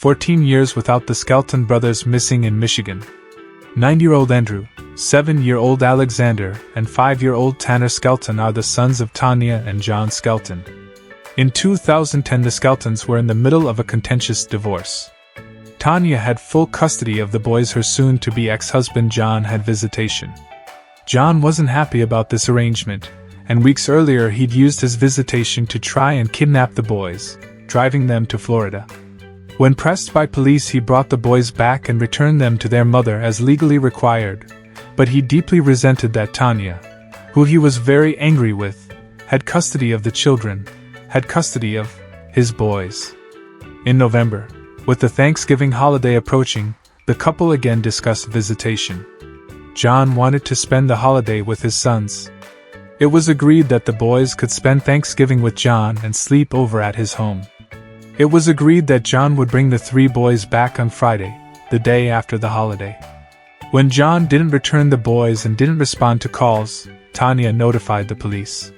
14 years without the Skelton brothers missing in Michigan. 9-year-old Andrew, 7-year-old Alexander, and 5-year-old Tanner Skelton are the sons of Tanya and John Skelton. In 2010, the Skeltons were in the middle of a contentious divorce. Tanya had full custody of the boys. Her soon-to-be ex-husband John had visitation. John wasn't happy about this arrangement, and weeks earlier he'd used his visitation to try and kidnap the boys, driving them to Florida. When pressed by police, he brought the boys back and returned them to their mother as legally required, but he deeply resented that Tanya, who he was very angry with, had custody of the children, had custody of his boys. In November, with the Thanksgiving holiday approaching, the couple again discussed visitation. John wanted to spend the holiday with his sons. It was agreed that the boys could spend Thanksgiving with John and sleep over at his home. It was agreed that John would bring the 3 boys back on Friday, the day after the holiday. When John didn't return the boys and didn't respond to calls, Tanya notified the police.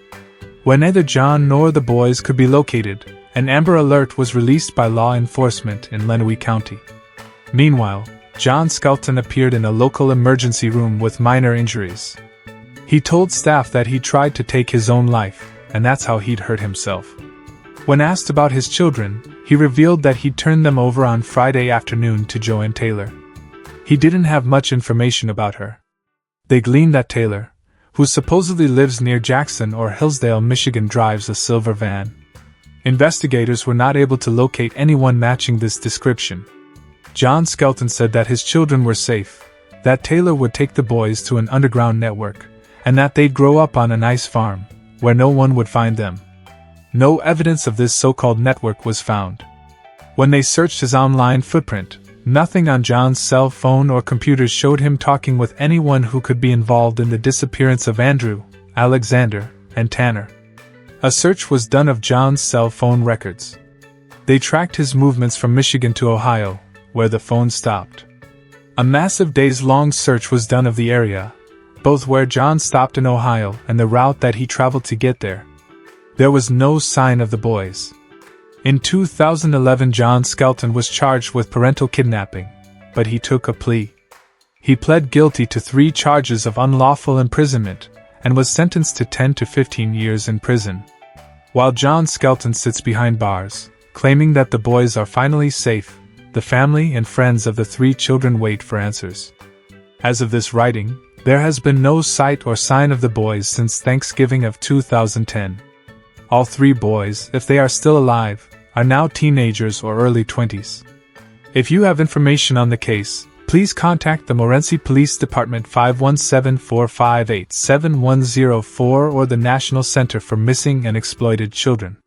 When neither John nor the boys could be located, an Amber Alert was released by law enforcement in Lenawee County. Meanwhile, John Skelton appeared in a local emergency room with minor injuries. He told staff that he tried to take his own life, and that's how he'd hurt himself. When asked about his children, he revealed that he'd turned them over on Friday afternoon to Joanne Taylor. He didn't have much information about her. They gleaned that Taylor, who supposedly lives near Jackson or Hillsdale, Michigan, drives a silver van. Investigators were not able to locate anyone matching this description. John Skelton said that his children were safe, that Taylor would take the boys to an underground network, and that they'd grow up on a nice farm, where no one would find them. No evidence of this so-called network was found. When they searched his online footprint, nothing on John's cell phone or computers showed him talking with anyone who could be involved in the disappearance of Andrew, Alexander, and Tanner. A search was done of John's cell phone records. They tracked his movements from Michigan to Ohio, where the phone stopped. A massive days-long search was done of the area, both where John stopped in Ohio and the route that he traveled to get there. There was no sign of the boys. In 2011, John Skelton was charged with parental kidnapping, but he took a plea. He pled guilty to 3 charges of unlawful imprisonment and was sentenced to 10 to 15 years in prison. While John Skelton sits behind bars, claiming that the boys are finally safe, the family and friends of the 3 children wait for answers. As of this writing, there has been no sight or sign of the boys since Thanksgiving of 2010. All 3 boys, if they are still alive, are now teenagers or early 20s. If you have information on the case, please contact the Morenci Police Department 517-458-7104 or the National Center for Missing and Exploited Children.